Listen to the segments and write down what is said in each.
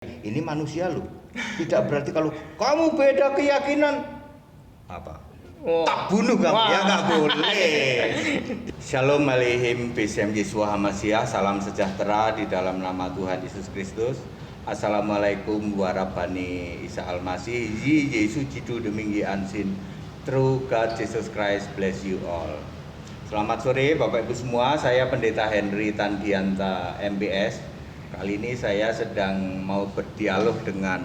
Ini manusia loh. Tidak berarti kalau kamu beda keyakinan apa? Tak bunuh kamu. Ya nggak boleh. Shalom aleihim bisem Yesua Hamasyah. Salam sejahtera di dalam nama Tuhan Yesus Kristus. Assalamualaikum warahmatullahi Isa Almasih. Yi Yesus Jidu Deminggi Ansin. True God Jesus Christ bless you all. Selamat sore Bapak Ibu semua. Saya Pendeta Henry Tandianta MBS. Kali ini saya sedang mau berdialog dengan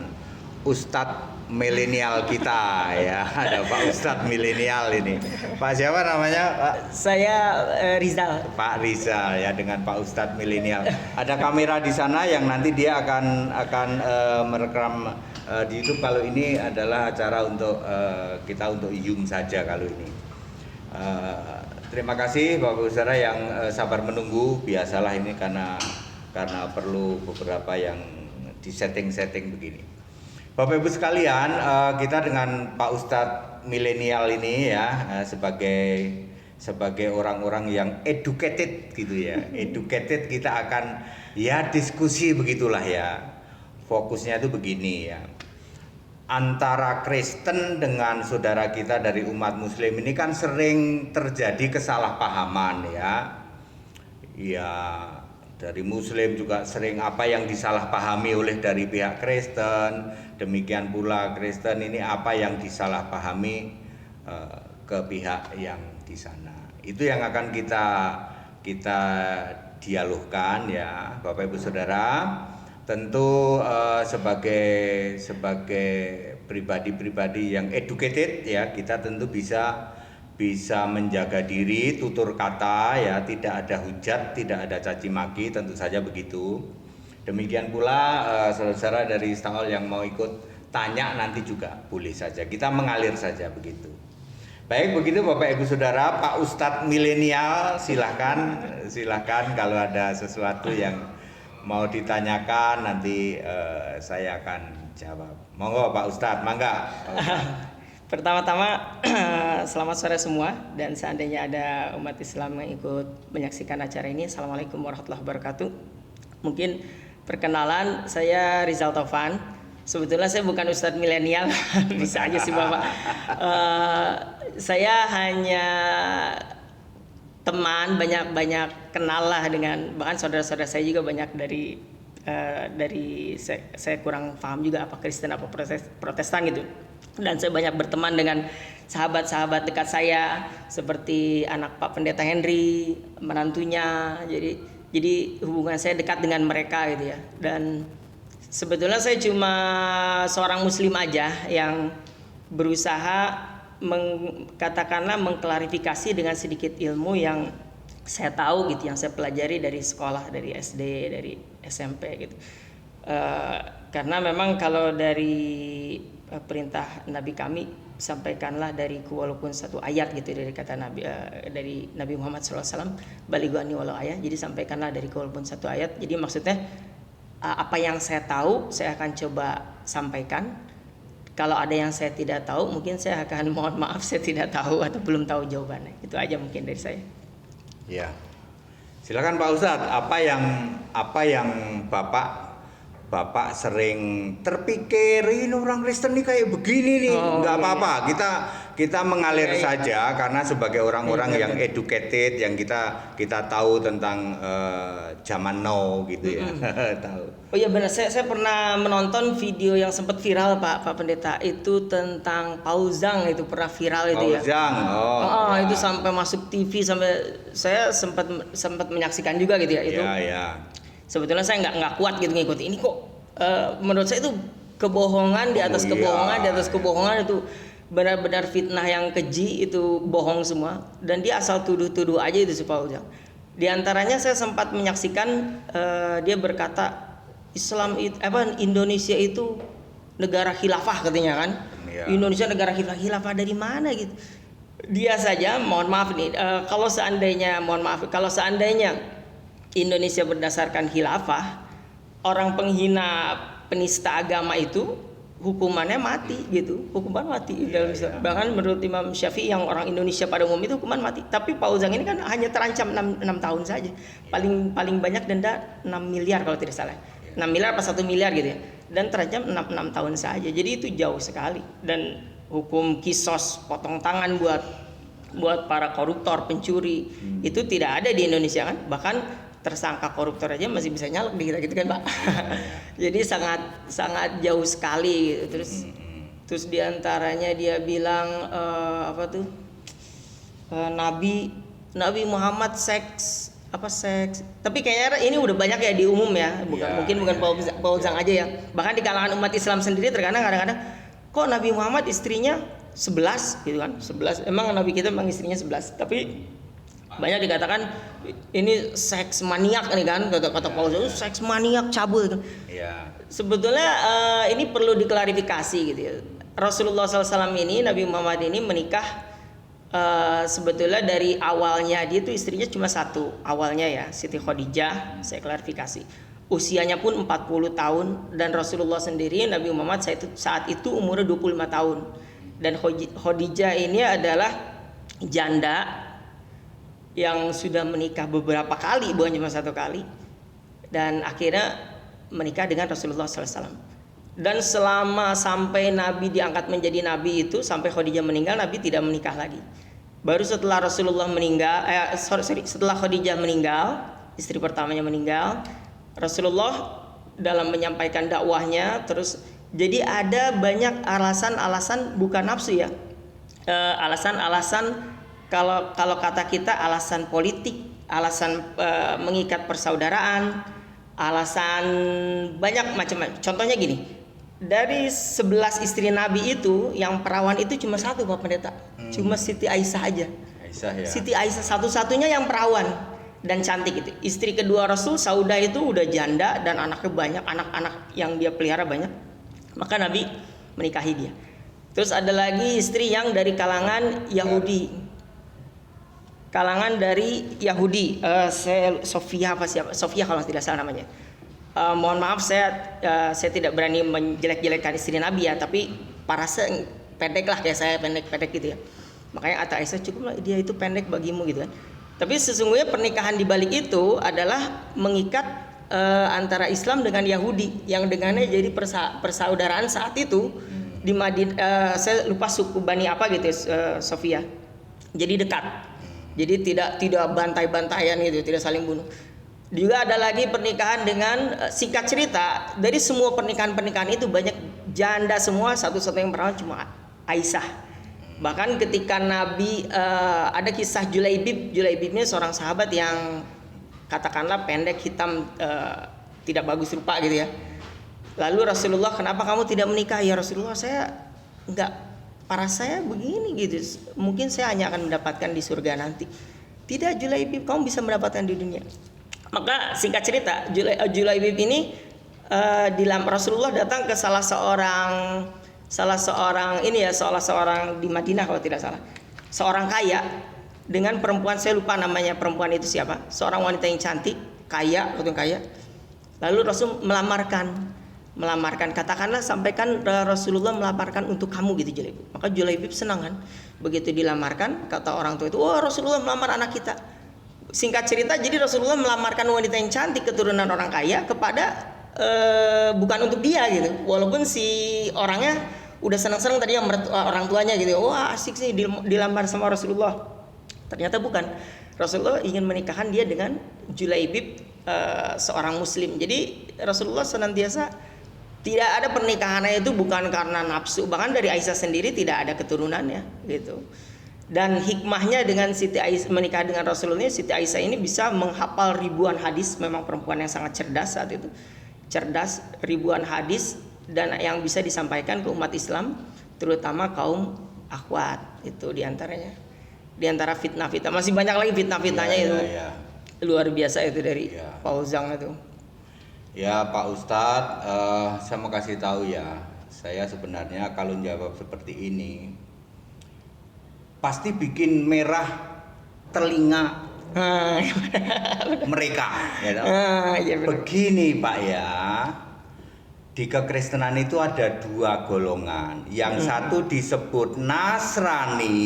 Ustadz milenial kita ya. Ada Pak Ustadz milenial ini. Pak siapa namanya Pak? Saya Rizal. Pak Rizal ya, dengan Pak Ustadz milenial. Ada kamera di sana yang nanti dia akan merekam di YouTube. Kalau ini adalah acara untuk kita untuk Zoom saja kalau ini. Terima kasih Bapak Saudara yang sabar menunggu. Biasalah ini karena perlu beberapa yang di setting begini. Bapak Ibu sekalian, kita dengan Pak Ustadz milenial ini ya, sebagai orang-orang yang educated gitu ya. Educated, kita akan ya diskusi begitulah ya. Fokusnya itu begini ya. Antara Kristen dengan saudara kita dari umat Muslim ini kan sering terjadi kesalahpahaman ya. Ya, dari Muslim juga sering apa yang disalahpahami oleh dari pihak Kristen, demikian pula Kristen ini apa yang disalahpahami ke pihak yang di sana. Itu yang akan kita dialogkan ya, Bapak Ibu Saudara. Tentu sebagai pribadi-pribadi yang educated ya, kita tentu bisa menjaga diri, tutur kata ya, tidak ada hujat, tidak ada caci maki, tentu saja begitu. Demikian pula saudara-saudara dari stall yang mau ikut tanya nanti juga boleh saja, kita mengalir saja begitu. Baik begitu Bapak Ibu Saudara, Pak Ustadz milenial silahkan kalau ada sesuatu yang mau ditanyakan nanti saya akan jawab. Monggo Pak Ustadz, mangga. Pertama-tama selamat sore semua, dan seandainya ada umat Islam yang ikut menyaksikan acara ini, Assalamualaikum warahmatullahi wabarakatuh. Mungkin perkenalan, saya Rizal Taufan. Sebetulnya saya bukan Ustadz milenial, bisa aja sih Bapak. Saya hanya teman, banyak kenal lah dengan, bahkan saudara-saudara saya juga banyak dari saya kurang paham juga apa Kristen apa Protestan gitu. Dan saya banyak berteman dengan sahabat-sahabat dekat saya seperti anak Pak Pendeta Henry, menantunya. Jadi hubungan saya dekat dengan mereka gitu ya. Dan sebetulnya saya cuma seorang muslim aja yang berusaha katakanlah mengklarifikasi dengan sedikit ilmu yang saya tahu gitu, yang saya pelajari dari sekolah, dari SD, dari SMP gitu. Karena memang kalau dari perintah Nabi kami, sampaikanlah dariku walaupun satu ayat gitu, dari kata Nabi, dari Nabi Muhammad SAW, balighu anni walau ayat. Jadi sampaikanlah dariku walaupun satu ayat. Jadi maksudnya apa yang saya tahu saya akan coba sampaikan. Kalau ada yang saya tidak tahu, mungkin saya akan mohon maaf saya tidak tahu atau belum tahu jawabannya. Itu aja mungkin dari saya. Ya, silakan Pak Ustadz. Apa yang Bapak sering terpikir, ini orang Kristen nih kayak begini nih, nggak apa-apa, kita mengalir saja karena sebagai orang-orang yang educated, yang kita tahu tentang zaman now gitu ya. Tahu. Oh iya benar, saya pernah menonton video yang sempat viral Pak Pendeta, itu tentang Pauzang, itu pernah viral itu ya. Pauzang, ya. Itu sampai masuk TV, sampai saya sempat menyaksikan juga gitu ya itu. Ya. Sebetulnya saya nggak kuat gitu ngikuti ini kok. Menurut saya itu kebohongan di atas kebohongan di atas kebohongan, itu benar-benar fitnah yang keji, itu bohong semua, dan dia asal tuduh-tuduh aja itu si Pauzang. Di antaranya saya sempat menyaksikan dia berkata Indonesia itu negara khilafah katanya kan. Ya. Indonesia negara khilafah dari mana gitu. Dia saja mohon maaf nih, kalau seandainya Indonesia berdasarkan khilafah, orang penghina penista agama itu hukumannya mati gitu, hukuman mati. Bahkan menurut Imam Syafi'i yang orang Indonesia pada umum itu hukuman mati. Tapi Pauzang ini kan hanya terancam 6 tahun saja. Paling banyak denda 6 miliar kalau tidak salah. 6 miliar apa 1 miliar gitu ya. dan terancam 6 tahun saja. Jadi itu jauh sekali. Dan hukum kisos potong tangan buat para koruptor, pencuri itu tidak ada di Indonesia kan. Bahkan tersangka koruptor aja masih bisa nyalek di kita gitu kan, Pak. Jadi sangat jauh sekali. Terus diantaranya dia bilang Nabi Muhammad seks. Tapi kayaknya ini udah banyak ya di umum ya, bukan Paul Zhang aja ya. Bahkan di kalangan umat Islam sendiri terkadang kadang-kadang kok Nabi Muhammad istrinya 11 gitu kan. 11. Emang Nabi kita memang istrinya 11, tapi banyak dikatakan ini seks maniak nih kan, kata Paul Zhang, seks maniak cabul kan. Sebetulnya ini perlu diklarifikasi gitu ya. Rasulullah SAW ini, Nabi Muhammad ini menikah sebetulnya dari awalnya dia itu istrinya cuma satu awalnya ya, Siti Khadijah. Saya klarifikasi, usianya pun 40 tahun, dan Rasulullah sendiri, Nabi Muhammad saat itu umurnya 25 tahun, dan Khadijah ini adalah janda yang sudah menikah beberapa kali, bukan cuma satu kali, dan akhirnya menikah dengan Rasulullah SAW. Dan selama sampai Nabi diangkat menjadi Nabi itu, sampai Khadijah meninggal, Nabi tidak menikah lagi. Baru setelah Rasulullah meninggal, setelah Khadijah meninggal, istri pertamanya meninggal, Rasulullah dalam menyampaikan dakwahnya terus, jadi ada banyak alasan-alasan bukan nafsu ya, alasan-alasan kalau kata kita alasan politik, alasan mengikat persaudaraan, alasan banyak macam-macam. Contohnya gini, dari 11 istri Nabi itu yang perawan itu cuma satu, Pak Pendeta. Cuma Siti Aisyah aja. Siti Aisyah satu-satunya yang perawan dan cantik itu. Istri kedua Rasul, Saudah, itu udah janda dan anaknya banyak, anak-anak yang dia pelihara banyak. Maka Nabi menikahi dia. Terus ada lagi istri yang dari kalangan Yahudi. Sofia kalau tidak salah namanya. Mohon maaf, saya tidak berani menjelek-jelekkan istri Nabi ya, tapi parase pendek lah kayak saya, pendek gitu ya. Makanya kata Aisyah, cukup lah dia itu pendek bagimu gitu kan. Tapi sesungguhnya pernikahan di balik itu adalah mengikat antara Islam dengan Yahudi, yang dengannya jadi persaudaraan saat itu di Madinah. Saya lupa suku Bani apa gitu, Sofia. Jadi dekat. Jadi tidak bantai-bantaian gitu, tidak saling bunuh. Juga ada lagi pernikahan dengan, singkat cerita, dari semua pernikahan itu banyak janda semua, satu-satu yang perawan cuma Aisyah. Bahkan ketika Nabi, ada kisah Julaibib ini seorang sahabat yang katakanlah pendek, hitam, tidak bagus rupa gitu ya. Lalu Rasulullah, kenapa kamu tidak menikah? Ya Rasulullah, saya enggak, paras saya begini gitu, mungkin saya hanya akan mendapatkan di surga nanti. Tidak Julaibib, kamu bisa mendapatkan di dunia. Maka singkat cerita, Julaibib ini Rasulullah datang ke salah seorang di Madinah kalau tidak salah, seorang kaya dengan perempuan, saya lupa namanya perempuan itu siapa, seorang wanita yang cantik, kaya. Lalu Rasul melamarkan, katakanlah sampaikan Rasulullah melamarkan untuk kamu gitu Julaibib. Maka Julaibib senang kan, begitu dilamarkan, kata orang tua itu, oh Rasulullah melamar anak kita. Singkat cerita, jadi Rasulullah melamarkan wanita yang cantik keturunan orang kaya kepada bukan untuk dia gitu. Walaupun si orangnya udah senang-senang tadi yang orang tuanya gitu. Wah asik sih dilamar sama Rasulullah. Ternyata bukan. Rasulullah ingin menikahkan dia dengan Julaibib, seorang muslim. Jadi Rasulullah senantiasa, tidak ada pernikahannya itu bukan karena nafsu. Bahkan dari Aisyah sendiri tidak ada keturunannya gitu. Dan hikmahnya dengan Siti Aisyah menikah dengan Rasulullah, Siti Aisyah ini bisa menghafal ribuan hadis. Memang perempuan yang sangat cerdas saat itu, cerdas, ribuan hadis, dan yang bisa disampaikan ke umat Islam, terutama kaum akhwat. Itu diantaranya, diantara fitnah-fitnah, masih banyak lagi fitnah-fitnahnya itu. Luar biasa itu dari Paul Zhang itu. Ya Pak Ustadz, saya mau kasih tahu ya, saya sebenarnya kalau jawab seperti ini pasti bikin merah telinga mereka ya, begini Pak ya, di kekristenan itu ada dua golongan, yang satu disebut Nasrani,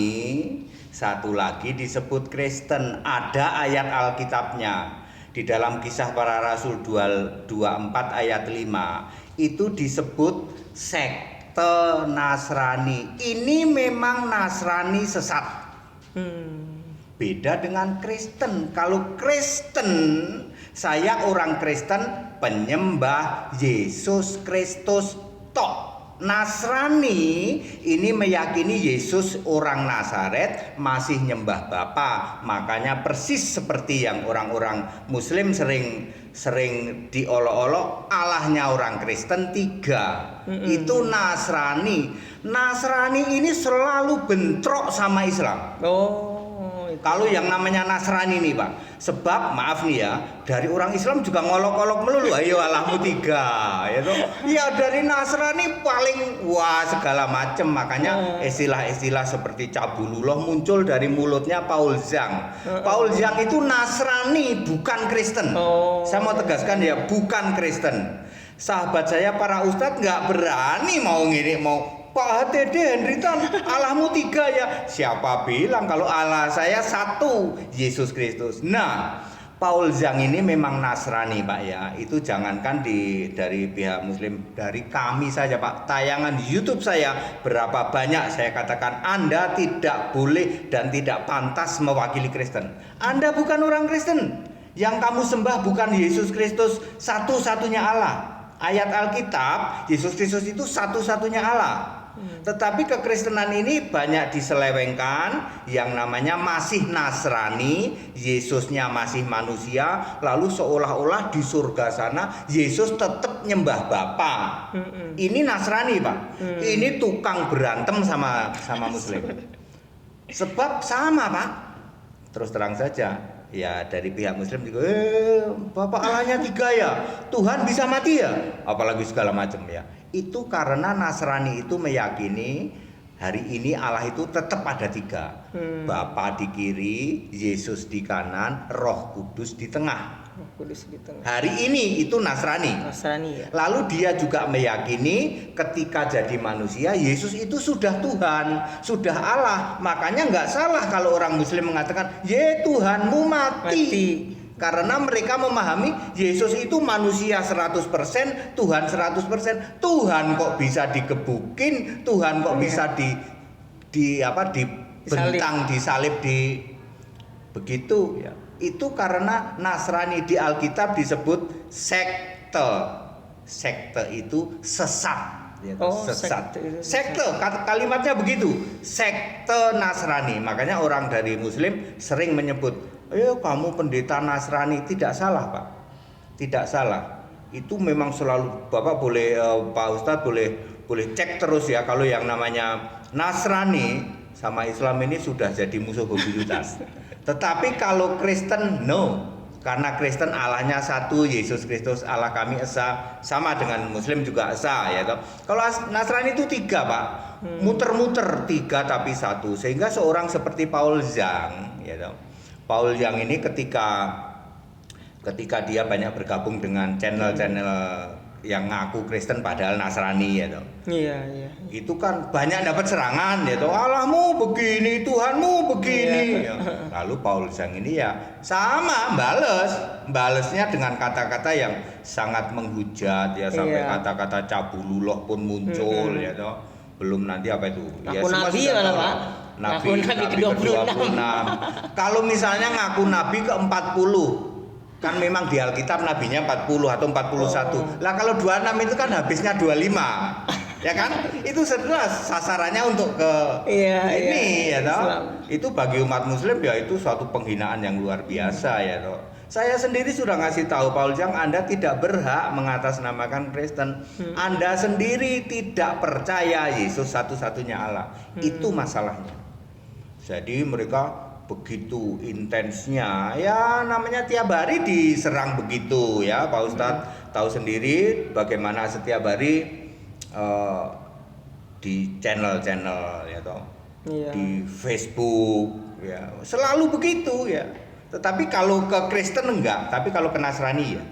satu lagi disebut Kristen. Ada ayat Alkitabnya di dalam Kisah Para Rasul 24 ayat 5, itu disebut sekte Nasrani. Ini memang Nasrani sesat. Beda dengan Kristen. Kalau Kristen, saya orang Kristen penyembah Yesus Kristus tok. Nasrani ini meyakini Yesus orang Nazaret masih nyembah Bapa. Makanya persis seperti yang orang-orang Muslim sering diolok-olok, Allahnya orang Kristen 3. Itu Nasrani. Nasrani ini selalu bentrok sama Islam. Kalau yang namanya Nasrani nih Pak, sebab maaf nih ya, dari orang Islam juga ngolok-olok melulu, ayo Allahmu 3, ya toh. Ya dari Nasrani paling wah segala macam, makanya istilah-istilah seperti cabulullah muncul dari mulutnya Paul Zhang. Paul Zhang itu Nasrani, bukan Kristen. Saya mau tegaskan ya, bukan Kristen. Sahabat saya para ustadz nggak berani mau Pak HTD Hendritan, Allahmu 3 ya. Siapa bilang kalau Allah saya 1, Yesus Kristus. Nah, Paul Zhang ini memang Nasrani Pak ya. Itu jangankan dari pihak Muslim, dari kami saja Pak. Tayangan di YouTube saya berapa banyak saya katakan Anda tidak boleh dan tidak pantas mewakili Kristen. Anda bukan orang Kristen. Yang kamu sembah bukan Yesus Kristus satu-satunya Allah. Ayat Alkitab, Yesus Kristus itu satu-satunya Allah. Tetapi kekristenan ini banyak diselewengkan, yang namanya masih Nasrani, Yesusnya masih manusia, lalu seolah-olah di surga sana Yesus tetap nyembah Bapa. Ini Nasrani Pak. Ini tukang berantem sama Muslim. Sebab sama Pak. Terus terang saja, ya dari pihak Muslim juga, Bapak Allahnya 3 ya, Tuhan bisa mati ya, apalagi segala macam ya. Itu karena Nasrani itu meyakini hari ini Allah itu tetap ada 3, Bapa di kiri, Yesus di kanan, Roh Kudus di tengah. Hari ini itu Nasrani ya. Lalu dia juga meyakini ketika jadi manusia Yesus itu sudah Tuhan, sudah Allah. Makanya nggak salah kalau orang Muslim mengatakan, "Ye Tuhanmu mati." Karena mereka memahami Yesus itu manusia 100%, Tuhan 100%. Tuhan kok bisa digebukin, Tuhan kok bisa dibentang, disalib, begitu ya. Itu karena Nasrani di Alkitab disebut sekte. Sekte itu sesat. Sesat. Sekte kalimatnya begitu. Sekte Nasrani. Makanya orang dari Muslim sering menyebut, "Ayo kamu pendeta Nasrani." Tidak salah Pak. Tidak salah. Itu memang selalu Bapak boleh Pak Ustadz boleh cek terus ya, kalau yang namanya Nasrani sama Islam ini sudah jadi musuh bebuyutan. Tetapi kalau Kristen no, karena Kristen Allahnya 1, Yesus Kristus Allah kami esa, sama dengan Muslim juga esa ya toh. Kalau Nasrani itu 3 Pak, muter-muter 3 tapi 1, sehingga seorang seperti Paul Zhang ya toh. Paul Zhang ini ketika dia banyak bergabung dengan channel-channel yang ngaku Kristen padahal Nasrani ya toh. Iya. Itu kan banyak dapat serangan ya toh. Allahmu begini, Tuhanmu begini. Ya. Lalu Paul Zhang ini ya sama balesnya dengan kata-kata yang sangat menghujat ya, sampai kata-kata cabulullah pun muncul ya toh. Belum nanti apa itu? Ngaku nabi ya Pak. Nabi ke-26. Kalau misalnya ngaku nabi ke-40, kan memang di Alkitab nabinya 40 atau 41. Lah kalau 26 itu kan habisnya 25. Ya kan? Itu jelas sasarannya untuk ke ini ya toh. Itu bagi umat Muslim ya itu suatu penghinaan yang luar biasa ya toh. Saya sendiri sudah ngasih tahu Paul Zhang, Anda tidak berhak mengatasnamakan Kristen. Anda sendiri tidak percaya Yesus satu-satunya Allah. Itu masalahnya. Jadi mereka begitu intensnya, ya namanya tiap hari diserang begitu ya Pak Ustadz. Tahu sendiri bagaimana setiap hari di channel-channel ya toh, di Facebook ya selalu begitu ya. Tetapi kalau ke Kristen enggak, tapi kalau ke Nasrani ya.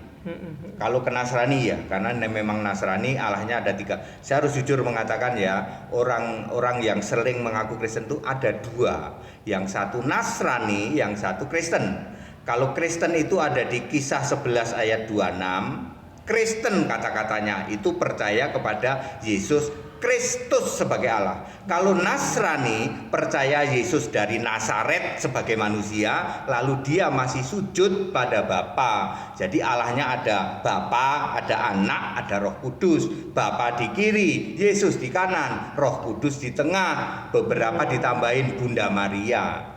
Kalau ke Nasrani ya, karena memang Nasrani Allahnya ada 3. Saya harus jujur mengatakan ya, orang-orang yang sering mengaku Kristen itu ada 2. Yang satu Nasrani, yang satu Kristen. Kalau Kristen itu ada di Kisah 11 ayat 26. Kristen kata-katanya itu percaya kepada Yesus Kristus sebagai Allah. Kalau Nasrani percaya Yesus dari Nazaret sebagai manusia, lalu dia masih sujud pada Bapa. Jadi Allahnya ada Bapa, ada Anak, ada Roh Kudus. Bapa di kiri, Yesus di kanan, Roh Kudus di tengah. Beberapa ditambahin Bunda Maria.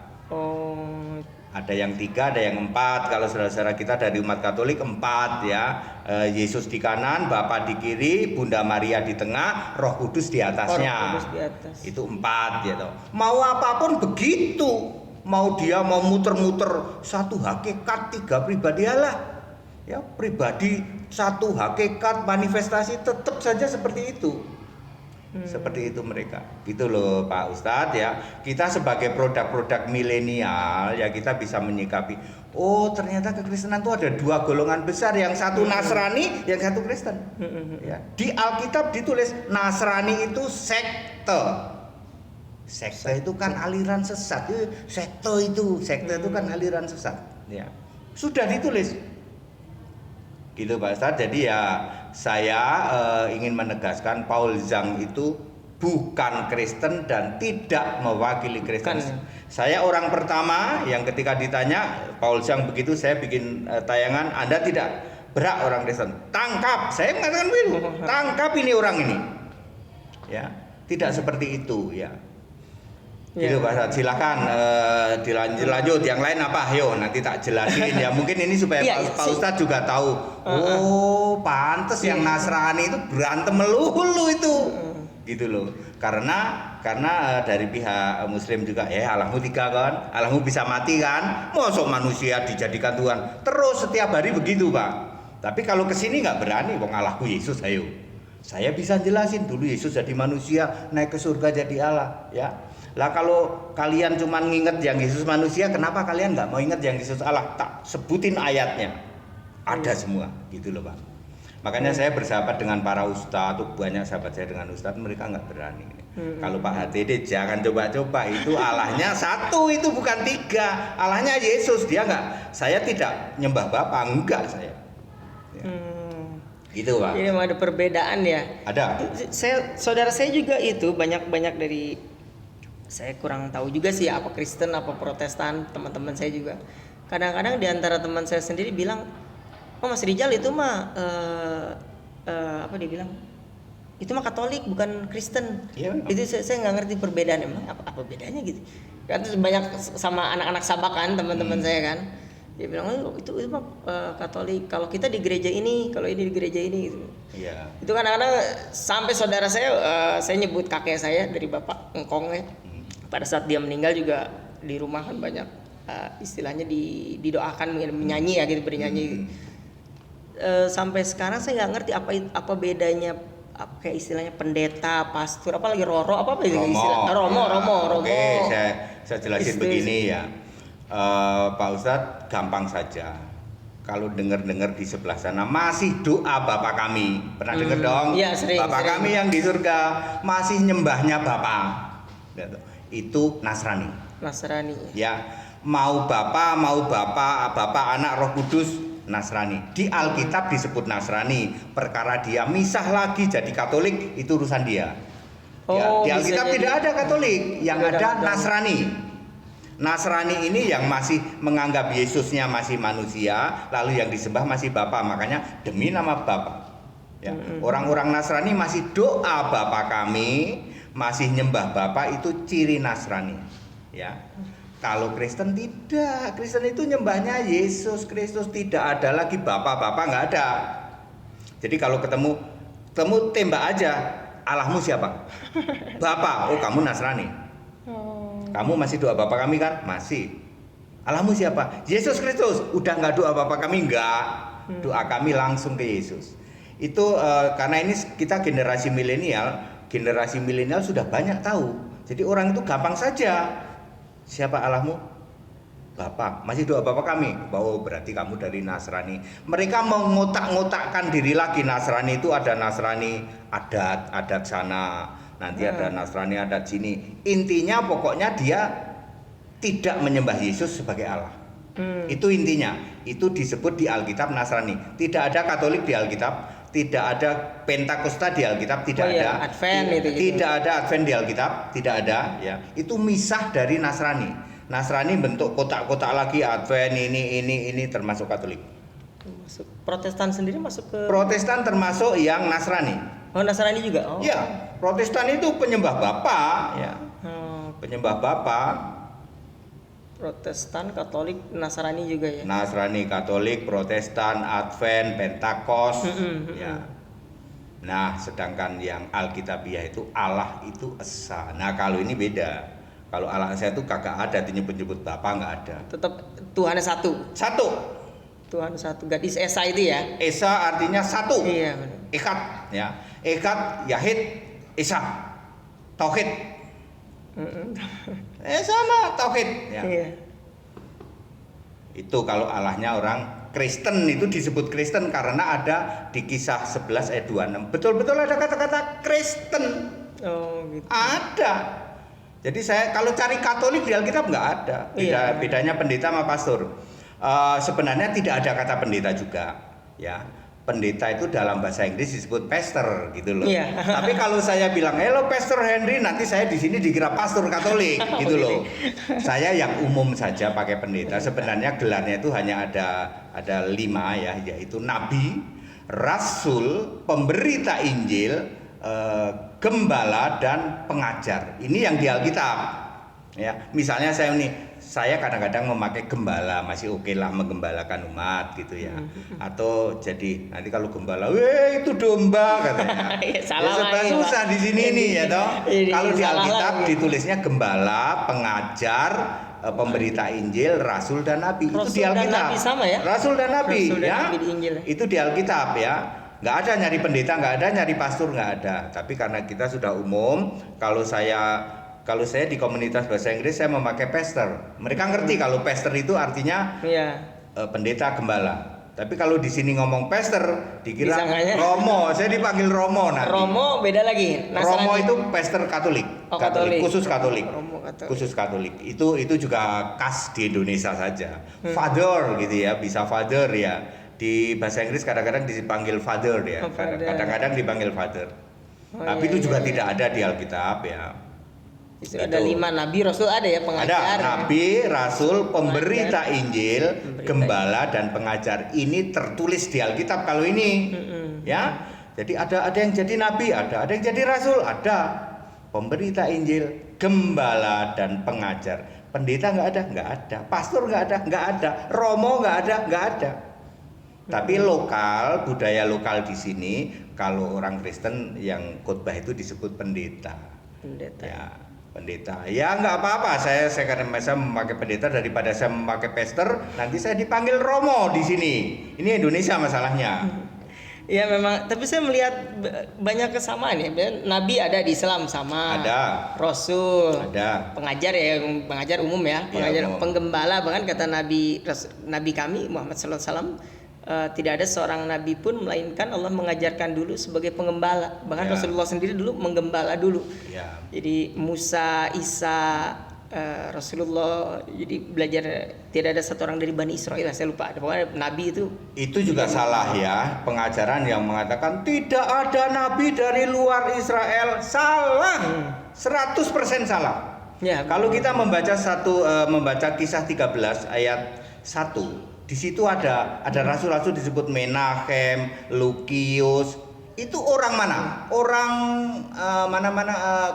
Ada yang 3, ada yang 4. Kalau saudara-saudara kita dari umat Katolik 4 ya. Yesus di kanan, Bapa di kiri, Bunda Maria di tengah, Roh Kudus di atasnya. Roh Kudus di atas. Itu 4 gitu. Mau apapun begitu. Mau dia mau muter-muter satu hakikat 3 pribadi Allah. Ya, pribadi satu hakikat manifestasi tetap saja seperti itu. Seperti itu mereka. Gitu loh Pak Ustadz ya. Kita sebagai produk-produk milenial ya kita bisa menyikapi. Oh ternyata kekristenan itu ada 2 golongan besar. Yang satu Nasrani, yang satu Kristen. Ya. Di Alkitab ditulis Nasrani itu sekte. Sekte itu kan aliran sesat. Sekte itu kan aliran sesat. Ya. Sudah ditulis. Gitu Pak Ustadz. Jadi ya saya ingin menegaskan Paul Zhang itu bukan Kristen dan tidak mewakili Kristen. Saya orang pertama yang ketika ditanya Paul Zhang begitu, saya bikin tayangan, Anda tidak berhak orang Kristen, tangkap. Saya mengatakan begitu, tangkap ini orang ini. Ya, tidak seperti itu ya. Gitu Pak Ustadz, silakan dilanjut yang lain apa? Yo nanti tak jelasin ya. Mungkin ini supaya Pak Ustadz juga tahu. Oh, pantes yang Nasrani itu berantem melulu itu. Gitu loh. Karena dari pihak Muslim juga Allahmu 3 kan. Allahmu bisa mati kan? Mosok manusia dijadikan Tuhan. Terus setiap hari begitu, Pak. Tapi kalau kesini nggak berani, wong Allahku Yesus ayo. Saya bisa jelasin dulu Yesus jadi manusia, naik ke surga jadi Allah, ya. Lah kalau kalian cuma nginget yang Yesus manusia, kenapa kalian nggak mau inget yang Yesus Allah? Tak sebutin ayatnya, ada semua, gitu loh Pak. Makanya saya bersahabat dengan para ustadz, tuh banyak sahabat saya dengan ustadz, mereka nggak berani. Kalau Pak HTD jangan coba-coba, itu Allahnya satu, itu bukan 3, Allahnya Yesus, dia nggak. Saya tidak nyembah Bapa, enggak saya. Ya. Gitu Pak. Jadi memang ada perbedaan ya. Ada. Saudara saya juga itu banyak dari saya kurang tahu juga sih apa Kristen apa Protestan, teman-teman saya juga. Kadang-kadang di antara teman saya sendiri bilang, "Oh, Mas Rijal itu mah apa dia bilang? Itu mah Katolik bukan Kristen." Iya. Itu saya nggak ngerti perbedaan emang apa bedanya gitu. Kan banyak sama anak-anak Sabak kan teman-teman saya kan. Dia bilang, "Oh, itu mah Katolik. Kalau kita di gereja ini, kalau ini di gereja ini gitu." Iya. Itu kadang-kadang sampai saudara saya nyebut kakek saya dari Bapak Engkong ya. Pada saat dia meninggal juga di rumah kan banyak istilahnya didoakan menyanyi ya gitu, bernyanyi. Sampai sekarang saya nggak ngerti apa bedanya kayak istilahnya pendeta, pastor, apalagi roro, apa istilah Romo. Oke, saya jelasin begini ya. Pak Ustadz gampang saja. Kalau dengar di sebelah sana masih doa Bapa kami, pernah dengar dong? Ya, sering. Kami yang di surga masih nyembahnya Bapa. Itu Nasrani. Ya, mau Bapa, Anak, Roh Kudus, Nasrani. Di Alkitab disebut Nasrani. Perkara dia misah lagi jadi Katolik, itu urusan dia. Di Alkitab tidak ada Katolik, yang ada Nasrani. Nasrani ini yang masih menganggap Yesusnya masih manusia, lalu yang disembah masih Bapa, makanya demi nama Bapa. Ya. Orang-orang Nasrani masih doa Bapa kami, masih nyembah Bapa, itu ciri Nasrani. Ya. Kalau Kristen tidak, Kristen itu nyembahnya Yesus Kristus, tidak ada lagi Bapa nggak ada. Jadi kalau ketemu tembak aja, Allahmu siapa? Bapa. Oh, kamu Nasrani. Kamu masih doa Bapa kami kan? Masih. Allahmu siapa? Yesus Kristus. Udah nggak doa Bapa kami? Nggak. Doa kami langsung ke Yesus. Itu karena ini kita generasi milenial sudah banyak tahu. Jadi orang itu gampang saja. Siapa Allahmu? Bapa. Masih doa Bapa kami? Oh, berarti kamu dari Nasrani. Mereka mengotak-ngotakkan diri lagi. Nasrani itu ada Nasrani adat sana. Nanti ada Nasrani adat sini. Intinya pokoknya dia tidak menyembah Yesus sebagai Allah. Itu intinya. Itu disebut di Alkitab Nasrani. Tidak ada Katolik di Alkitab, tidak ada Pentakosta di Alkitab, tidak ada Advent itu gitu. Tidak ada Advent di Alkitab, tidak ada ya. Itu misah dari Nasrani. Nasrani bentuk kotak-kotak lagi, Advent ini termasuk Katolik. Masuk Protestan sendiri masuk ke Protestan termasuk yang Nasrani. Oh, Nasrani juga. Oh. Ya, Protestan itu penyembah Bapa, ya. Penyembah Bapa. Protestan, Katolik, Nasrani juga ya. Nasrani, Katolik, Protestan, Advent, Pentakos, ya. Nah, sedangkan yang Alkitabiah itu Allah itu Esa. Nah, kalau ini beda. Kalau Allah Esa itu kagak ada nyebut-nyebut Bapa, nggak ada. Tetap Tuhan satu. Satu. Tuhan satu. Gadis Esa itu ya. Esa artinya satu. Iya, benar. Ekat, ya. Ekat, Yahid, Esa. Tauhid. Sama Tauhid, ya. Iya. Itu kalau Allahnya orang Kristen, itu disebut Kristen karena ada di Kisah 11 ayat 26. Betul-betul ada kata-kata Kristen. Oh, gitu. Ada. Jadi saya kalau cari Katolik di Alkitab nggak ada. Bedanya pendeta sama pastor. Sebenarnya tidak ada kata pendeta juga, ya. Pendeta itu dalam bahasa Inggris disebut pastor gitu loh. Iya. Tapi kalau saya bilang, "Halo Pastor Henry," nanti saya di sini dikira pastor Katolik gitu loh. Saya yang umum saja pakai pendeta. Sebenarnya gelarnya itu hanya ada 5 ya, yaitu nabi, rasul, pemberita Injil, gembala dan pengajar. Ini yang di Alkitab. Ya, misalnya saya kadang-kadang memakai gembala, masih oke lah menggembalakan umat gitu ya. Atau jadi nanti kalau gembala, itu domba katanya. Salah ya, susah di sini nih ya toh. Kalau di Alkitab lagi. ditulisnya gembala, pengajar, pemberita Injil, rasul dan nabi. Itu di Alkitab. Dan nabi sama ya? Rasul dan nabi, Rasul dan ya. nabi di Injil. Itu di Alkitab ya. Nggak ada nyari pendeta, nggak ada nyari pastor, nggak ada. Tapi karena kita sudah umum, kalau saya di komunitas bahasa Inggris saya memakai pastor. Mereka ngerti kalau pastor itu artinya pendeta gembala. Tapi kalau di sini ngomong pastor dikira Disangkanya Romo. Saya dipanggil Romo nanti. Romo beda lagi. Romo itu pastor Katolik. Katolik. Khusus Katolik. Romo Katolik. Khusus Katolik. Itu juga khas di Indonesia saja. Father gitu ya, bisa father ya. Di bahasa Inggris kadang-kadang dipanggil father ya. Kadang-kadang dipanggil father. Tapi itu juga tidak ada di Alkitab ya. Itu ada 5 nabi, rasul ada ya, pengajar. Ada nabi, rasul, pemberita Injil, gembala dan pengajar. Ini tertulis di Alkitab kalau ini. Ya. Jadi ada yang jadi nabi, ada yang jadi rasul, ada. Pemberita Injil, gembala dan pengajar. Pendeta nggak ada. Pastor nggak ada. Romo nggak ada. Tapi lokal, budaya lokal di sini, kalau orang Kristen yang khotbah itu disebut pendeta. Ya. Pendeta, ya nggak apa-apa. Saya karena saya memakai pendeta daripada saya memakai pastor, nanti saya dipanggil Romo di sini. Ini Indonesia masalahnya. Ya memang, tapi saya melihat banyak kesamaan ya. Nabi ada di Islam sama. Ada. Rasul. Ada. Pengajar ya, pengajar umum ya. Pengajar, penggembala, bahkan kata Nabi kami Muhammad SAW. Tidak ada seorang nabi pun melainkan Allah mengajarkan dulu sebagai penggembala. Bahkan Rasulullah sendiri dulu menggembala dulu. Jadi Musa, Isa, Rasulullah, jadi belajar. Tidak ada satu orang dari Bani Israel, saya lupa. Pokoknya nabi itu juga salah ya. Pengajaran yang mengatakan tidak ada nabi dari luar Israel, salah. 100% salah. Ya, kalau kita membaca Kisah 13 ayat 1, di situ ada rasul-rasul disebut Menachem, Lukius. Itu orang mana? Orang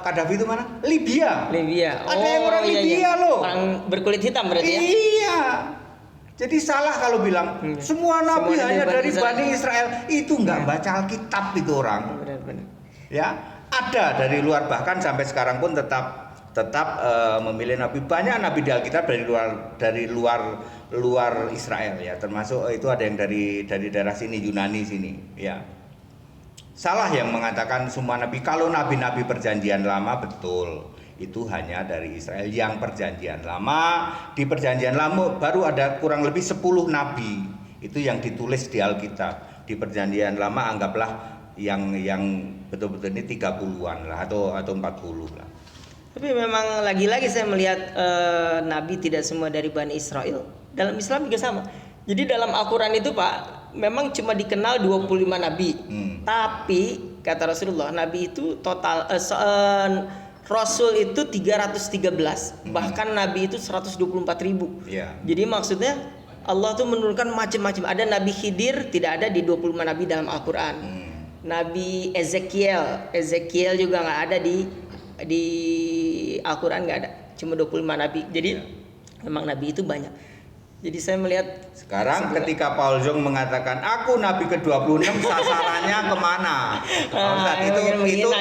Kadafi itu mana? Libya. Ada yang orang Libya loh. Orang berkulit hitam berarti ya? Iya. Jadi salah kalau bilang semua nabi hanya dari Bani Israel. Itu nggak baca Alkitab itu orang. Benar. Ya, ada dari luar, bahkan sampai sekarang pun tetap memilih nabi. Banyak nabi di Alkitab dari luar Israel ya, termasuk itu ada yang dari daerah sini, Yunani sini ya. Salah yang mengatakan semua nabi. Kalau nabi-nabi perjanjian lama betul, itu hanya dari Israel yang perjanjian lama. Di perjanjian lama baru ada kurang lebih 10 nabi itu yang ditulis di Alkitab. Di perjanjian lama anggaplah yang betul-betul ini 30-an lah atau 40 lah. Tapi memang lagi-lagi saya melihat nabi tidak semua dari Bani Israel. dalam Islam juga sama. Jadi dalam Al-Quran itu Pak, memang cuma dikenal 25 nabi. Tapi kata Rasulullah, nabi itu total Rasul itu 313. Bahkan nabi itu 124.000. Yeah. Jadi maksudnya Allah tuh menurunkan macam-macam. Ada Nabi Khidir tidak ada di 25 nabi dalam Al-Quran. Nabi Ezekiel juga nggak ada di Al-Quran, nggak ada. Cuma 25 nabi. Jadi memang nabi itu banyak. Jadi saya melihat sekarang ketika Paul Jong mengatakan aku nabi ke-26, sasarannya kemana?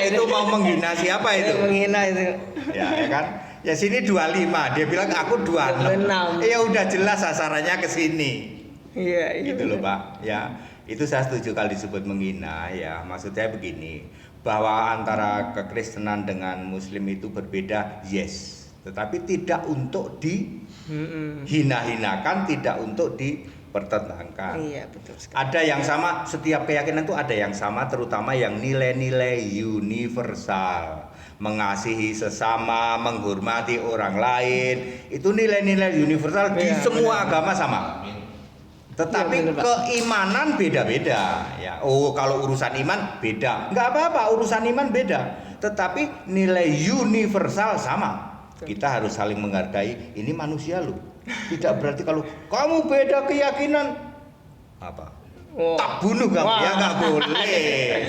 Itu mau menghina siapa itu? Menghina itu. Ya kan? Ya sini 25, dia bilang aku 26. Ya udah jelas sasarannya ke sini. Iya, gitu loh Pak. Ya, itu saya setuju kalau disebut menghina. Ya, maksudnya begini, bahwa antara kekristenan dengan Muslim itu berbeda, yes. Tetapi tidak untuk dihina-hinakan, tidak untuk dipertentangkan. Iya, betul sekali. Ada yang sama, setiap keyakinan itu ada yang sama, terutama yang nilai-nilai universal. Mengasihi sesama, menghormati orang lain, itu nilai-nilai universal di semua agama sama. Tetapi keimanan beda-beda. Ya, kalau urusan iman beda, nggak apa-apa, urusan iman beda. Tetapi nilai universal sama. Kita harus saling menghargai. Ini manusia loh. Tidak berarti kalau kamu beda keyakinan apa? Tak bunuh kamu. Ya nggak boleh.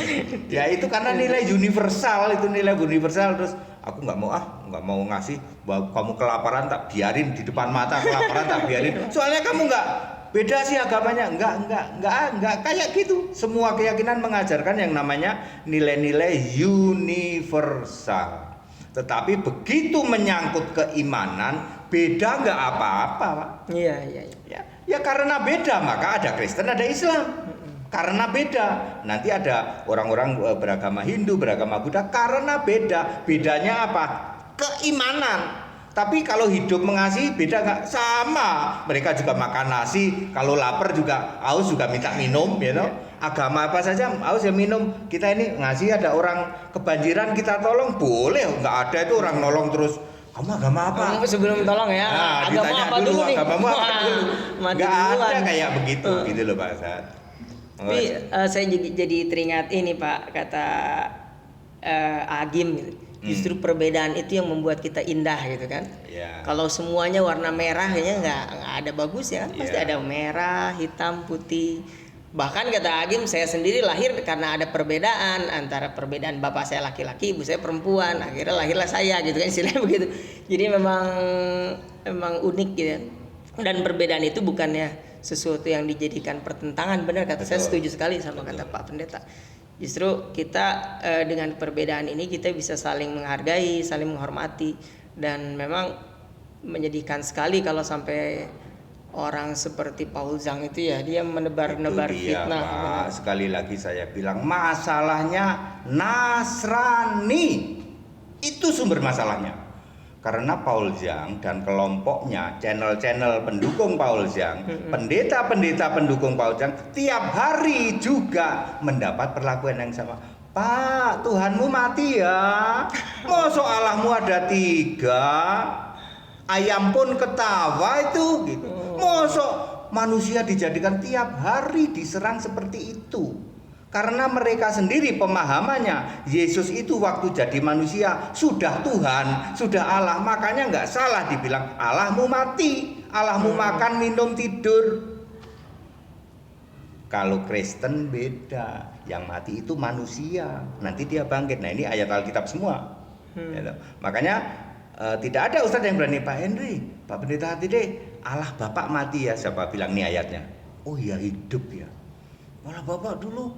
Ya itu karena nilai universal, itu nilai universal. Terus aku nggak mau ngasih, bahwa kamu kelaparan tak biarin di depan mata, kelaparan tak biarin. Soalnya kamu nggak beda sih agamanya, nggak kayak gitu. Semua keyakinan mengajarkan yang namanya nilai-nilai universal. Tetapi begitu menyangkut keimanan, beda nggak apa-apa, Pak. Iya. Ya karena beda maka ada Kristen, ada Islam. Karena beda, nanti ada orang-orang beragama Hindu, beragama Buddha. Karena beda, bedanya apa? Keimanan. Tapi kalau hidup mengasihi beda nggak? Sama. Mereka juga makan nasi, kalau lapar juga haus juga minta minum, you know? Agama apa saja haus ya minum. Kita ini ngasih, ada orang kebanjiran kita tolong, boleh. Nggak ada itu orang nolong terus. Kamu agama apa? Kamu sebelum tolong ya. Nah, agama apa dulu nih? Agamamu apa dulu? Nggak ada kayak begitu, gitu loh Pak Ustad. Tapi saya jadi teringat ini Pak, kata Agim gitu. Justru perbedaan itu yang membuat kita indah gitu kan. Yeah. Kalau semuanya warna merah kayaknya nggak ada bagus ya. Pasti ada merah, hitam, putih. Bahkan kata Agim, saya sendiri lahir karena ada perbedaan antara perbedaan bapak saya laki-laki, ibu saya perempuan. Akhirnya lahirlah saya gitu kan, istilahnya begitu. Jadi memang unik gitu. Dan perbedaan itu bukannya sesuatu yang dijadikan pertentangan. Benar kata saya, setuju sekali sama kata Pak Pendeta. Justru kita dengan perbedaan ini kita bisa saling menghargai, saling menghormati, dan memang menyedihkan sekali kalau sampai orang seperti Paul Zhang itu ya, dia menebar fitnah. Pak, sekali lagi saya bilang, masalahnya Nasrani. Itu sumber masalahnya. Karena Paul Zhang dan kelompoknya, channel-channel pendukung Paul Zhang, pendeta-pendeta pendukung Paul Zhang, tiap hari juga mendapat perlakuan yang sama. Pak, Tuhanmu mati ya. Masa Allahmu ada 3? Ayam pun ketawa itu gitu. Masa manusia dijadikan tiap hari diserang seperti itu? Karena mereka sendiri pemahamannya Yesus itu waktu jadi manusia sudah Tuhan, sudah Allah. Makanya nggak salah dibilang Allahmu mati, Allahmu makan, minum, tidur. Kalau Kristen beda, yang mati itu manusia, nanti dia bangkit. Nah ini ayat Alkitab semua. Makanya tidak ada ustadz yang berani, Pak Henry, Pak Pendeta hati deh, Allah Bapak mati ya. Siapa bilang nih ayatnya? Oh ya hidup ya. Malah Bapak dulu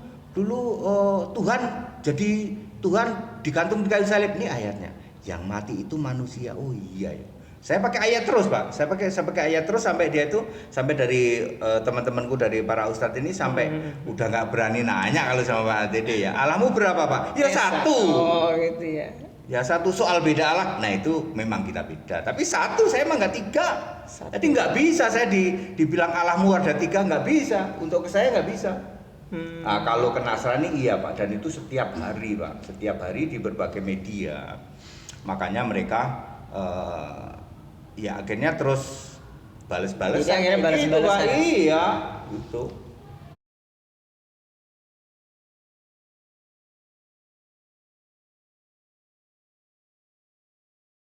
Tuhan jadi Tuhan digantung di kayu salib. Ini ayatnya. Yang mati itu manusia. Oh iya ya. Saya pakai ayat terus Pak. Saya pakai ayat terus sampai dia itu, sampai dari teman-temanku dari para ustadz ini sampai udah nggak berani nanya kalau sama Pak Dede ya. Allahmu berapa Pak? Ya satu. Oh gitu ya. Ya satu, soal beda Allah. Nah itu memang kita beda. Tapi satu, saya emang nggak 3. Jadi nggak bisa saya dibilang Allahmu ada 3, nggak bisa. Untuk saya nggak bisa. Nah, kalau ke Nasrani iya Pak, dan itu setiap hari Pak, setiap hari di berbagai media. Makanya mereka ya akhirnya terus balas-balasan. Jadi akhirnya kayak gitu, balas-balasan. Pak. Iya, gitu.